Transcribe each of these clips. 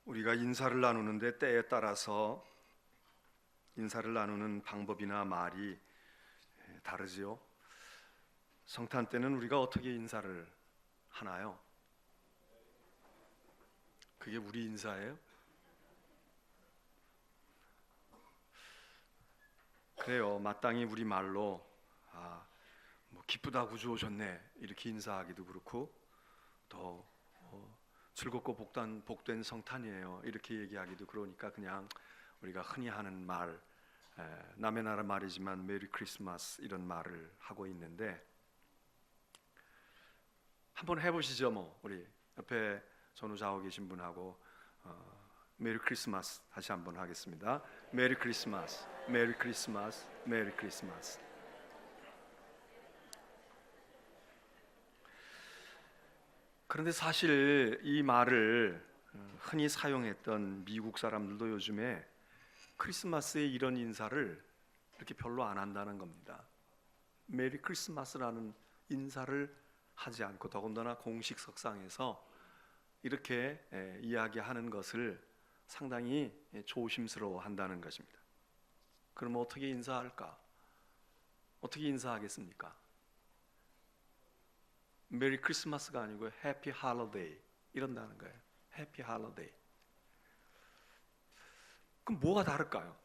우리가 인사를 나누는데 때에 따라서 인사를 나누는 방법이나 말이 다르지요. 성탄 때는 우리가 어떻게 인사를 하나요? 그게 우리 인사예요? 그래요. 마땅히 우리 말로 기쁘다 구주 오셨네 이렇게 인사하기도 그렇고, 더 즐겁고 복된 성탄이에요 이렇게 얘기하기도 그러니까 그냥 우리가 흔히 하는 말, 남의 나라 말이지만 메리 크리스마스 이런 말을 하고 있는데, 한번 해보시죠. 우리 옆에 전우자고 계신 분하고 메리 크리스마스 다시 한번 하겠습니다. 메리 크리스마스, 메리 크리스마스, 메리 크리스마스. 그런데 사실 이 말을 흔히 사용했던 미국 사람들도 요즘에 크리스마스에 이런 인사를 이렇게 별로 안 한다는 겁니다. 메리 크리스마스라는 인사를 하지 않고, 더군다나 공식 석상에서 이렇게 이야기하는 것을 상당히 조심스러워 한다는 것입니다. 그럼 어떻게 인사할까? 어떻게 인사하겠습니까? 메리 크리스마스가 아니고 해피 할로데이 이런다는 거예요. 해피 할로데이. 그럼 뭐가 다를까요?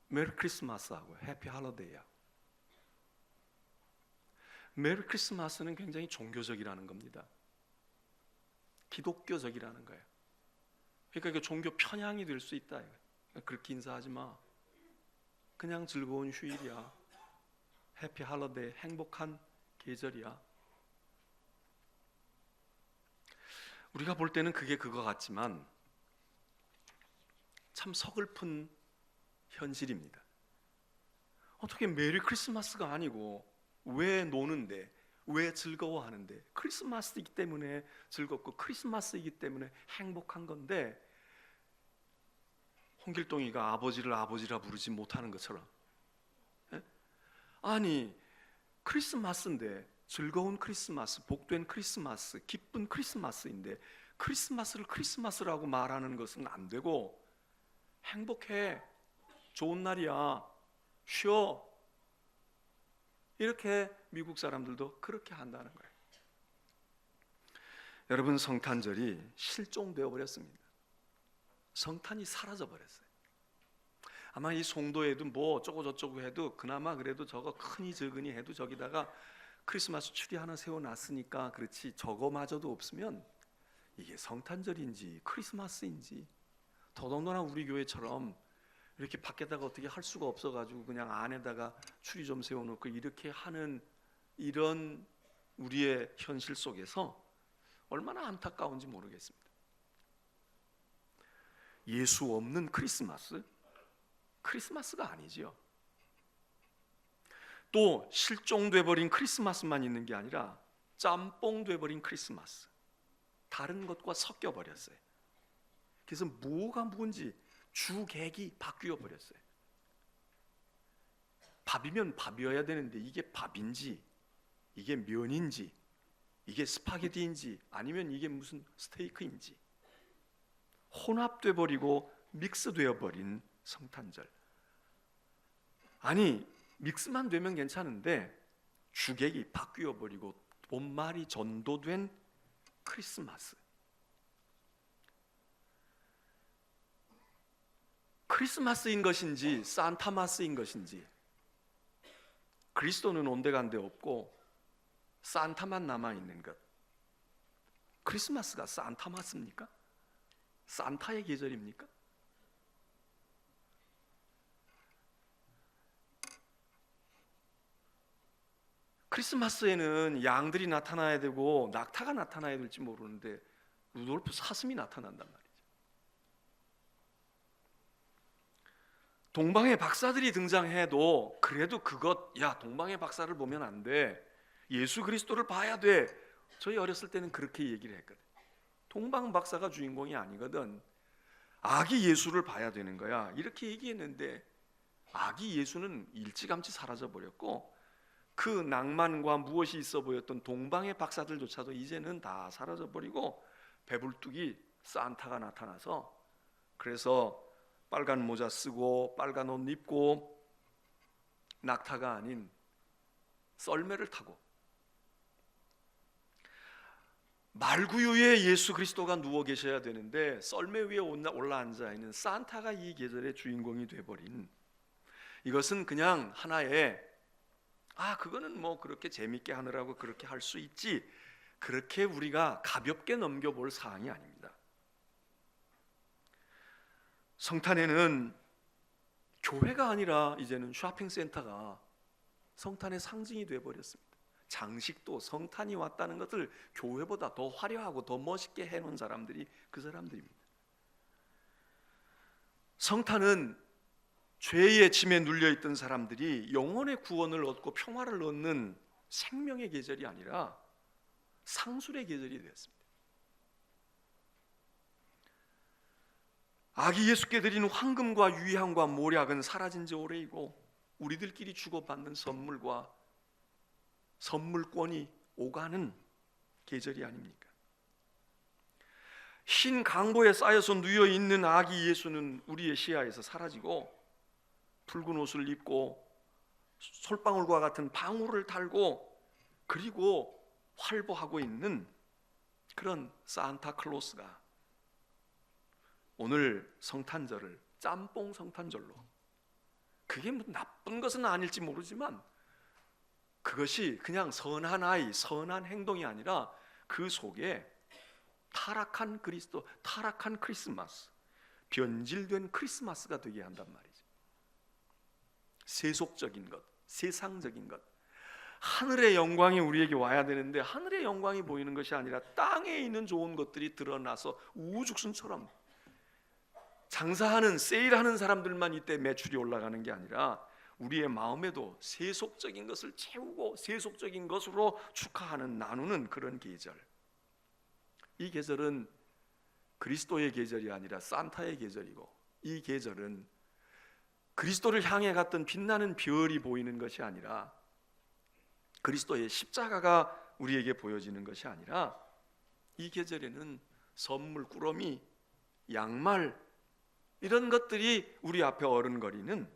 메리 크리스마스하고 해피 할로데이하고. 메리 크리스마스는 굉장히 종교적이라는 겁니다. 기독교적이라는 거예요. 그러니까 이게 종교 편향이 될 수 있다. 그렇게 인사하지 마. 그냥 즐거운 휴일이야. 해피 할로데이, 행복한 계절이야. 우리가 볼 때는 그게 그거 같지만 참 서글픈 현실입니다. 어떻게 메리 크리스마스가 아니고 왜 노는데, 왜 즐거워하는데, 크리스마스이기 때문에 즐겁고 크리스마스이기 때문에 행복한 건데, 홍길동이가 아버지를 아버지라 부르지 못하는 것처럼, 아니 크리스마스인데, 즐거운 크리스마스, 복된 크리스마스, 기쁜 크리스마스인데 크리스마스를 크리스마스라고 말하는 것은 안 되고, 행복해, 좋은 날이야, 쉬어, 이렇게 미국 사람들도 그렇게 한다는 거예요. 여러분, 성탄절이 실종되어 버렸습니다. 성탄이 사라져 버렸어요. 아마 이 송도에도 뭐 어쩌고 저쩌고 해도 그나마 그래도 저거 크니 적으니 해도 저기다가 크리스마스 추리 하나 세워놨으니까 그렇지, 저거마저도 없으면 이게 성탄절인지 크리스마스인지, 더더군다나 우리 교회처럼 이렇게 밖에다가 어떻게 할 수가 없어가지고 그냥 안에다가 추리 좀 세워놓고 이렇게 하는 이런 우리의 현실 속에서 얼마나 안타까운지 모르겠습니다. 예수 없는 크리스마스? 크리스마스가 아니지요. 또 실종돼 버린 크리스마스만 있는 게 아니라 짬뽕 돼 버린 크리스마스, 다른 것과 섞여 버렸어요. 그래서 뭐가 뭔지 주객이 바뀌어 버렸어요. 밥이면 밥이어야 되는데 이게 밥인지, 이게 면인지, 이게 스파게티인지, 아니면 이게 무슨 스테이크인지 혼합돼 버리고 믹스되어 버린 성탄절. 아니, 믹스만 되면 괜찮은데 주객이 바뀌어 버리고 본말이 전도된 크리스마스. 크리스마스인 것인지 산타마스인 것인지, 그리스도는 온데간데 없고 산타만 남아있는 것. 크리스마스가 산타마스입니까? 산타의 계절입니까? 크리스마스에는 양들이 나타나야 되고 낙타가 나타나야 될지 모르는데 루돌프 사슴이 나타난단 말이죠. 동방의 박사들이 등장해도 그래도 동방의 박사를 보면 안 돼, 예수 그리스도를 봐야 돼. 저희 어렸을 때는 그렇게 얘기를 했거든. 동방 박사가 주인공이 아니거든, 아기 예수를 봐야 되는 거야, 이렇게 얘기했는데 아기 예수는 일찌감치 사라져 버렸고, 그 낭만과 무엇이 있어 보였던 동방의 박사들조차도 이제는 다 사라져 버리고 배불뚝이 산타가 나타나서, 그래서 빨간 모자 쓰고 빨간 옷 입고 낙타가 아닌 썰매를 타고 말구유에 예수 그리스도가 누워 계셔야 되는데 썰매 위에 올라앉아 있는 산타가 이 계절의 주인공이 돼버린, 이것은 그냥 하나의 그거는 뭐 그렇게 재밌게 하느라고 그렇게 할 수 있지, 그렇게 우리가 가볍게 넘겨볼 사항이 아닙니다. 성탄에는 교회가 아니라 이제는 쇼핑센터가 성탄의 상징이 되어버렸습니다. 장식도 성탄이 왔다는 것을 교회보다 더 화려하고 더 멋있게 해놓은 사람들이 그 사람들입니다. 성탄은 죄의 짐에 눌려있던 사람들이 영혼의 구원을 얻고 평화를 얻는 생명의 계절이 아니라 상술의 계절이 되었습니다. 아기 예수께 드리는 황금과 유향과 모략은 사라진 지 오래이고 우리들끼리 주고받는 선물과 선물권이 오가는 계절이 아닙니까? 흰 강보에 쌓여서 누워있는 아기 예수는 우리의 시야에서 사라지고 붉은 옷을 입고 솔방울과 같은 방울을 달고 그리고 활보하고 있는 그런 산타클로스가 오늘 성탄절을 짬뽕 성탄절로, 그게 뭐 나쁜 것은 아닐지 모르지만 그것이 그냥 선한 아이, 선한 행동이 아니라 그 속에 타락한 그리스도, 타락한 크리스마스, 변질된 크리스마스가 되게 한단 말이죠. 세속적인 것, 세상적인 것, 하늘의 영광이 우리에게 와야 되는데 하늘의 영광이 보이는 것이 아니라 땅에 있는 좋은 것들이 드러나서 우죽순처럼 장사하는, 세일하는 사람들만 이때 매출이 올라가는 게 아니라 우리의 마음에도 세속적인 것을 채우고 세속적인 것으로 축하하는, 나누는 그런 계절. 이 계절은 그리스도의 계절이 아니라 산타의 계절이고, 이 계절은 그리스도를 향해 갔던 빛나는 별이 보이는 것이 아니라 그리스도의 십자가가 우리에게 보여지는 것이 아니라 이 계절에는 선물, 꾸러미, 양말, 이런 것들이 우리 앞에 어른거리는,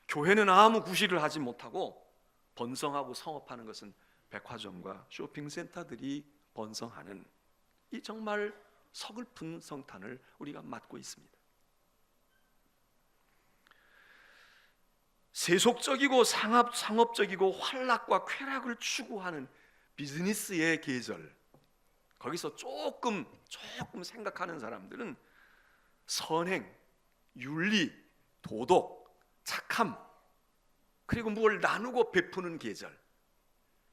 교회는 아무 구실을 하지 못하고 번성하고 성업하는 것은 백화점과 쇼핑센터들이 번성하는 이 정말 서글픈 성탄을 우리가 맞고 있습니다. 세속적이고 상업적이고 환락과 쾌락을 추구하는 비즈니스의 계절, 거기서 조금 생각하는 사람들은 선행, 윤리, 도덕, 착함, 그리고 무엇을 나누고 베푸는 계절,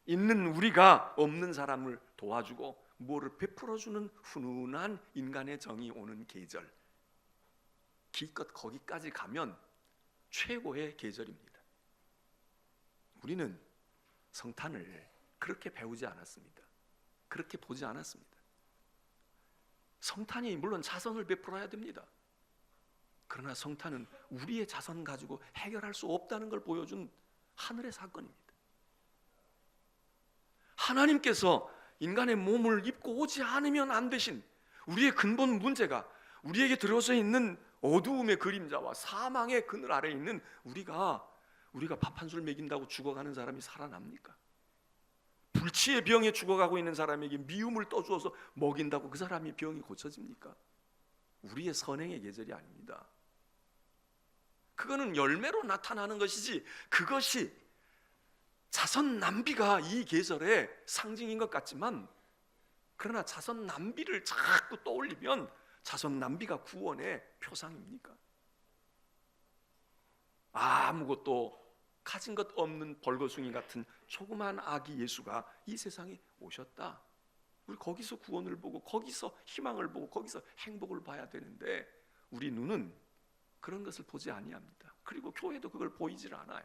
있는 우리가 없는 사람을 도와주고 무엇을 베풀어주는 훈훈한 인간의 정이 오는 계절, 기껏 거기까지 가면 최고의 계절입니다. 우리는 성탄을 그렇게 배우지 않았습니다. 그렇게 보지 않았습니다. 성탄이 물론 자선을 베풀어야 됩니다. 그러나 성탄은 우리의 자선 가지고 해결할 수 없다는 걸 보여준 하늘의 사건입니다. 하나님께서 인간의 몸을 입고 오지 않으면 안 되신 우리의 근본 문제가, 우리에게 들어서 있는 어두움의 그림자와 사망의 그늘 아래에 있는 우리가 밥 한 술 먹인다고 죽어가는 사람이 살아납니까? 불치의 병에 죽어가고 있는 사람에게 미움을 떠주어서 먹인다고 그 사람이 병이 고쳐집니까? 우리의 선행의 계절이 아닙니다. 그거는 열매로 나타나는 것이지, 그것이 자선 낭비가 이 계절의 상징인 것 같지만, 그러나 자선 낭비를 자꾸 떠올리면 자선 낭비가 구원의 표상입니까? 아무것도 가진 것 없는 벌거숭이 같은 조그만 아기 예수가 이 세상에 오셨다. 우리 거기서 구원을 보고 거기서 희망을 보고 거기서 행복을 봐야 되는데 우리 눈은 그런 것을 보지 아니합니다. 그리고 교회도 그걸 보이질 않아요.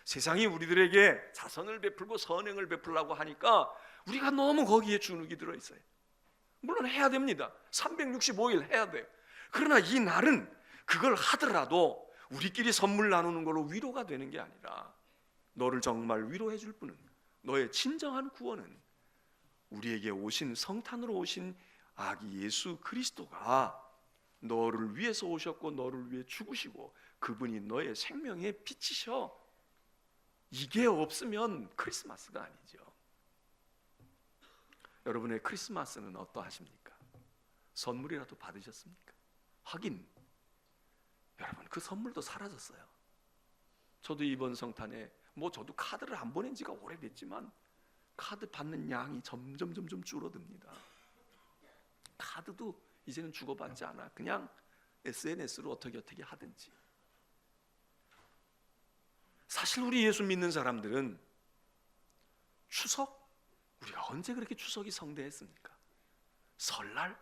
세상이 우리들에게 자선을 베풀고 선행을 베풀라고 하니까 우리가 너무 거기에 주눅이 들어있어요. 물론 해야 됩니다. 365일 해야 돼요. 그러나 이 날은 그걸 하더라도 우리끼리 선물 나누는 걸로 위로가 되는 게 아니라, 너를 정말 위로해 줄 분은, 너의 진정한 구원은 우리에게 오신, 성탄으로 오신 아기 예수 그리스도가 너를 위해서 오셨고 너를 위해 죽으시고 그분이 너의 생명의 빛이셔. 이게 없으면 크리스마스가 아니죠. 여러분의 크리스마스는 어떠하십니까? 선물이라도 받으셨습니까? 하긴 여러분 그 선물도 사라졌어요. 저도 이번 성탄에 저도 카드를 안 보낸 지가 오래됐지만 카드 받는 양이 점점 줄어듭니다. 카드도 이제는 주고받지 않아. 그냥 SNS로 어떻게 하든지. 사실 우리 예수 믿는 사람들은 추석, 우리가 언제 그렇게 추석이 성대했습니까? 설날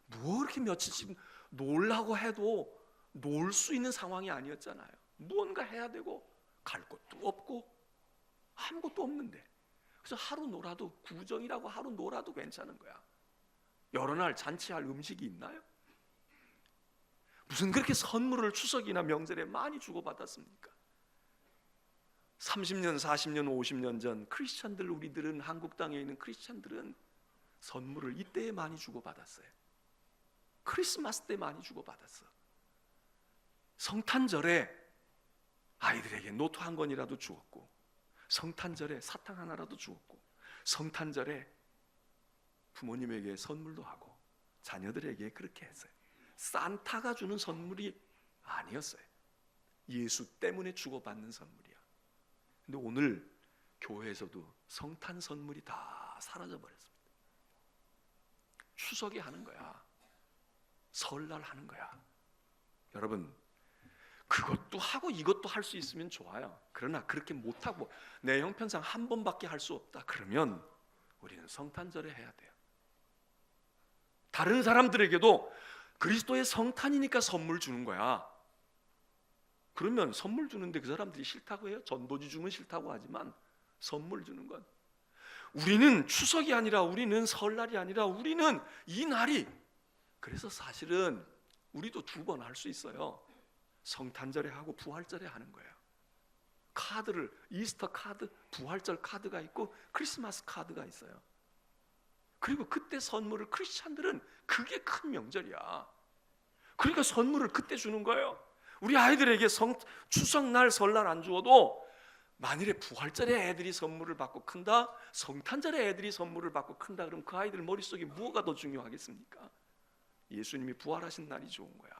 뭐 그렇게 며칠씩 놀라고 해도 놀 수 있는 상황이 아니었잖아요. 무언가 해야 되고 갈 곳도 없고 아무것도 없는데, 그래서 하루 놀아도, 구정이라고 하루 놀아도 괜찮은 거야. 여러 날 잔치할 음식이 있나요? 무슨 그렇게 선물을 추석이나 명절에 많이 주고받았습니까? 30년, 40년, 50년 전 크리스찬들, 우리들은, 한국 땅에 있는 크리스찬들은 선물을 이때에 많이 주고받았어요. 크리스마스 때 많이 주고받았어. 성탄절에 아이들에게 노트 한 권이라도 주었고, 성탄절에 사탕 하나라도 주었고, 성탄절에 부모님에게 선물도 하고 자녀들에게 그렇게 했어요. 산타가 주는 선물이 아니었어요. 예수 때문에 주고받는 선물이야. 근데 오늘 교회에서도 성탄 선물이 다 사라져 버렸습니다. 추석에 하는 거야. 설날 하는 거야. 여러분, 그것도 하고 이것도 할 수 있으면 좋아요. 그러나 그렇게 못하고 내 형편상 한 번밖에 할 수 없다 그러면 우리는 성탄절에 해야 돼요. 다른 사람들에게도 그리스도의 성탄이니까 선물 주는 거야. 그러면 선물 주는데 그 사람들이 싫다고 해요? 전도지 주면 싫다고 하지만 선물 주는 건, 우리는 추석이 아니라, 우리는 설날이 아니라, 우리는 이 날이, 그래서 사실은 우리도 두 번 할 수 있어요. 성탄절에 하고 부활절에 하는 거예요. 카드를, 이스터 카드, 부활절 카드가 있고 크리스마스 카드가 있어요. 그리고 그때 선물을, 크리스찬들은 그게 큰 명절이야. 그러니까 선물을 그때 주는 거예요. 우리 아이들에게 추석날, 설날 안 주어도 만일에 부활절에 애들이 선물을 받고 큰다, 성탄절에 애들이 선물을 받고 큰다, 그럼 그 아이들 머릿속에 뭐가 더 중요하겠습니까? 예수님이 부활하신 날이 좋은 거야.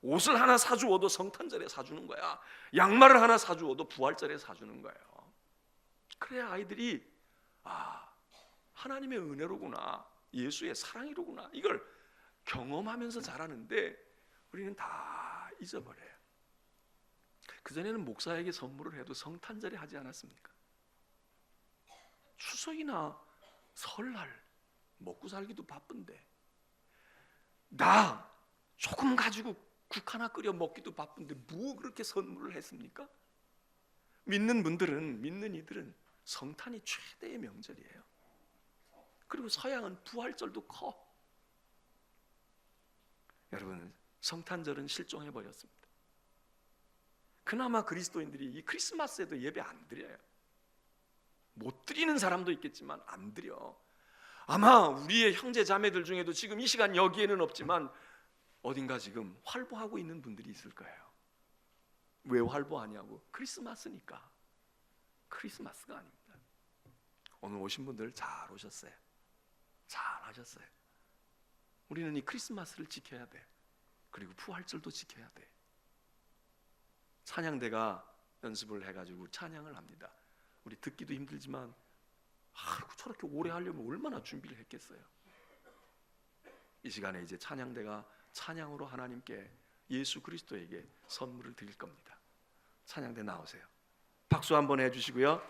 옷을 하나 사주어도 성탄절에 사주는 거야. 양말을 하나 사주어도 부활절에 사주는 거예요. 그래야 아이들이 하나님의 은혜로구나, 예수의 사랑이로구나, 이걸 경험하면서 자라는데 우리는 다 잊어버려요. 그전에는 목사에게 선물을 해도 성탄절에 하지 않았습니까? 추석이나 설날 먹고 살기도 바쁜데, 나 조금 가지고 국 하나 끓여 먹기도 바쁜데 뭐 그렇게 선물을 했습니까? 믿는 분들은, 믿는 이들은 성탄이 최대의 명절이에요. 그리고 서양은 부활절도 커. 여러분, 성탄절은 실종해 버렸습니다. 그나마 그리스도인들이 이 크리스마스에도 예배 안 드려요. 못 드리는 사람도 있겠지만 안 드려. 아마 우리의 형제 자매들 중에도 지금 이 시간 여기에는 없지만 어딘가 지금 활보하고 있는 분들이 있을 거예요. 왜 활보하냐고? 크리스마스니까. 크리스마스가 아닙니다. 오늘 오신 분들 잘 오셨어요. 잘 하셨어요. 우리는 이 크리스마스를 지켜야 돼. 그리고 부활절도 지켜야 돼. 찬양대가 연습을 해가지고 찬양을 합니다. 우리 듣기도 힘들지만 저렇게 오래 하려면 얼마나 준비를 했겠어요. 이 시간에 이제 찬양대가 찬양으로 하나님께, 예수 그리스도에게 선물을 드릴 겁니다. 찬양대 나오세요. 박수 한번 해주시고요.